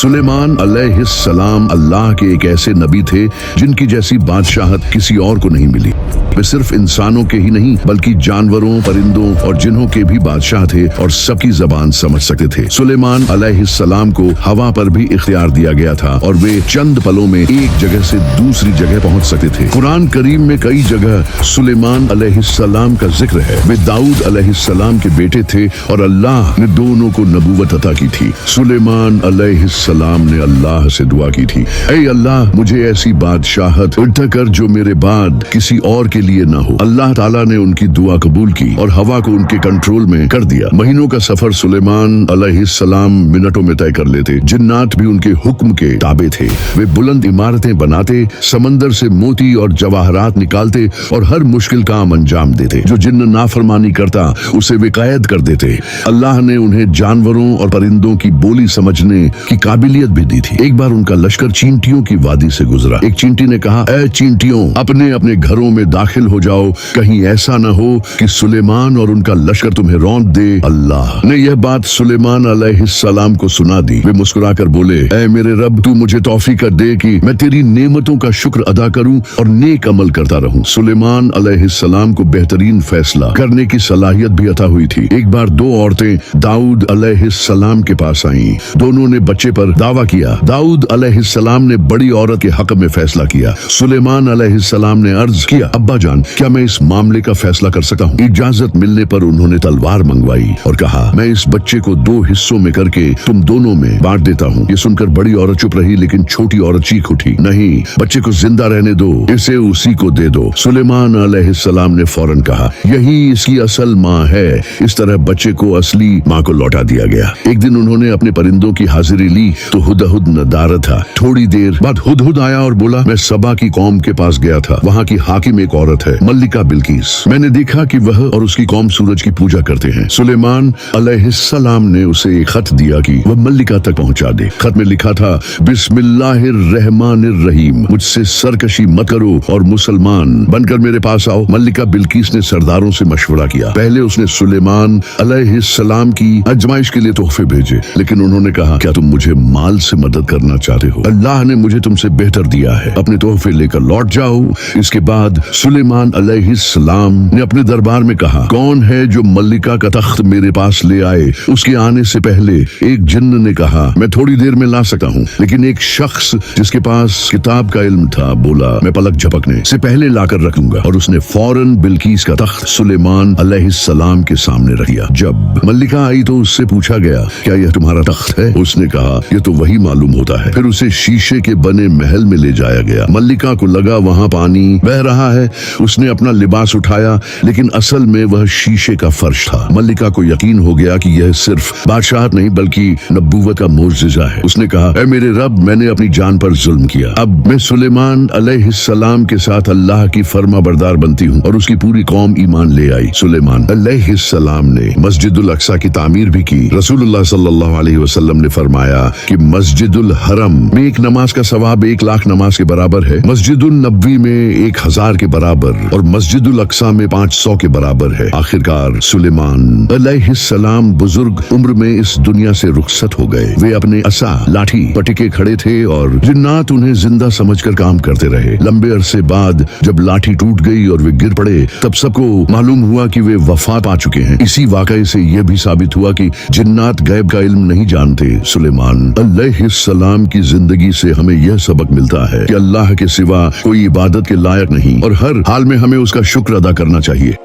सुलेमान अलैहिस्सलाम अल्लाह के एक ऐसे नबी थे जिनकी जैसी बादशाहत किसी और को नहीं मिली। वे सिर्फ इंसानों के ही नहीं बल्कि जानवरों, परिंदों और जिन्हों के भी बादशाह थे और सबकी जबान समझ सकते थे। सुलेमान अलैहिस्सलाम को हवा पर भी इख्तियार दिया गया था और वे चंद पलों में एक जगह से दूसरी जगह पहुंच सकते थे। कुरान करीम में कई जगह सुलेमान अलैहिस्सलाम का जिक्र है। वे दाऊद अलैहिस्सलाम के बेटे थे और अल्लाह ने दोनों को नबूवत अता की थी। सुलेमान अलैहिस्सलाम ने अल्लाह से दुआ की थी, ऐ अल्लाह मुझे ऐसी बादशाहत अता कर जो मेरे बाद किसी और के लिए ना हो। अल्लाह ताला ने उनकी दुआ कबूल की और हवा को उनके कंट्रोल में कर दिया। महीनों का सफर सुलेमान अलैहिस्सलाम मिनटों में तय कर लेते। जिन्नात भी उनके हुक्म के ताबे थे। वे बुलंद इमारतें बनाते, समंदर से मोती और जवाहरात निकालते और हर मुश्किल काम अंजाम देते। जो जिन्न नाफरमानी करता उसे वे कैद कर देते। अल्लाह ने उन्हें जानवरों और परिंदों की बोली समझने की काबिलियत भी दी थी। एक बार उनका लश्कर चींटियों की वादी से गुजरा। एक चींटी ने कहा, ऐ चींटियों, अपने अपने घरों में दाखिल हो जाओ, कहीं ऐसा न हो कि सुलेमान और उनका लश्कर तुम्हें रौंद दे। अल्लाह ने यह बात सुलेमान अलैहिस्सलाम को सुना दी। वे मुस्कुराकर बोले, ऐ मेरे रब, तू मुझे तौफीक दे कि मैं तेरी नेमतों का शुक्र अदा करूं और नेक अमल करता रहूं। सुलेमान अलैहिस्सलाम को बेहतरीन फैसला करने की सलाहियत भी अता हुई थी। एक बार दो औरतें दाऊद अलैहिस्सलाम के पास आईं। दोनों ने बच्चे पर दावा किया। दाऊद अलैहिस्सलाम ने बड़ी औरत के हक में फैसला किया। सुलेमान अलैहिस्सलाम ने अर्ज किया, अब्बा जान, क्या मैं इस मामले का फैसला कर सकता हूँ? इजाजत मिलने पर उन्होंने तलवार मंगवाई और कहा, मैं इस बच्चे को दो हिस्सों में करके तुम दोनों में बांट देता हूँ। ये सुनकर बड़ी औरत चुप रही, लेकिन छोटी औरत चीख उठी, नहीं, बच्चे को जिंदा रहने दो, इसे उसी को दे दो। सुलेमान अलैहिस्सलाम ने फौरन कहा, यही इसकी असल माँ है। इस तरह बच्चे को असली माँ को लौटा दिया गया। एक दिन उन्होंने अपने परिंदों की हाजिरी ली तो हुदहुद नदारद था। थोड़ी देर बाद हुदहुद आया और बोला, मैं सबा की कौम के पास गया था। वहाँ की हाकिम एक औरत है, मल्लिका बिल्किस। मैंने देखा कि वह और उसकी कौम सूरज की पूजा करते हैं। सुलेमान अलैहिस्सलाम ने उसे एक खत दिया कि वह मल्लिका तक पहुँचा दे। खत में लिखा था, बिस्मिल्लाहिर्रहमानिर्रहीम, मुझसे सरकशी मत करो और मुसलमान बनकर मेरे पास आओ। मल्लिका बिल्किस ने सरदारों से मशवरा किया। पहले उसने सुलेमान अलैहिस्सलाम की आजमाइश के लिए तोहफे भेजे, लेकिन उन्होंने कहा, क्या तुम मुझे माल से मदद करना चाहते हो? अल्लाह ने मुझे तुमसे बेहतर दिया है, अपने तोहफे लेकर लौट जाओ। इसके बाद सुलेमान अलैहिस्सलाम ने अपने दरबार में कहा, कौन है जो मल्लिका का तख्त मेरे पास ले आए? उसके आने से पहले एक जिन्न ने कहा, मैं थोड़ी देर में ला सकता हूँ, लेकिन एक शख्स जिसके पास किताब का इल्म था बोला, मैं पलक झपकने से पहले लाकर रखूंगा। और उसने फौरन बिल्किस का तख्त सुलेमान अलैहिस्सलाम के सामने रख दिया। जब मल्लिका आई तो उससे पूछा गया, क्या यह तुम्हारा तख्त है? उसने कहा, यह तो वही मालूम होता है। फिर उसे शीशे के बने महल में ले जाया गया। मल्लिका को लगा वहाँ पानी बह रहा है। उसने अपना लिबास उठाया, लेकिन असल में वह शीशे का फर्श था। मल्लिका को यकीन हो गया कि यह सिर्फ बादशाहत नहीं बल्कि नबूवत का मोअज़्ज़िज़ा है। उसने कहा, ऐ मेरे रब, मैंने अपनी जान पर जुल्म किया। अब मैं सुलेमान अलैहिस्सलाम के साथ अल्लाह की फर्मा बरदार बनती हूँ। और उसकी पूरी कौम ईमान ले आई। सुलेमान अलैहिस्सलाम ने मस्जिदुल अक्सा की तामीर भी की। रसूलुल्लाह सल्लल्लाहु अलैहि वसल्लम ने फरमाया कि मस्जिदुल हरम में एक नमाज का सवाब 1,00,000 नमाज के बराबर है, मस्जिदुल नबवी में 1,000 के बराबर और मस्जिदुल अक्सा में 500 के बराबर है। आखिरकार सुलेमान अलैहिस्सलाम बुजुर्ग उम्र में इस दुनिया से रुखसत हो गए। वे अपने असा लाठी पर टिके खड़े थे और जिन्नात उन्हें जिंदा समझकर काम करते रहे। लंबे अरसे बाद जब लाठी टूट गई और वे गिर पड़े, तब सबको मालूम हुआ कि वे वफात पा चुके हैं। इसी वाकये से यह भी साबित हुआ कि जिन्नात गैब का इल्म नहीं जानते। सुलेमान अलैहिस्सलाम की जिंदगी से हमें यह सबक मिलता है कि अल्लाह के सिवा कोई इबादत के लायक नहीं और हर हाल में हमें उसका शुक्र अदा करना चाहिए।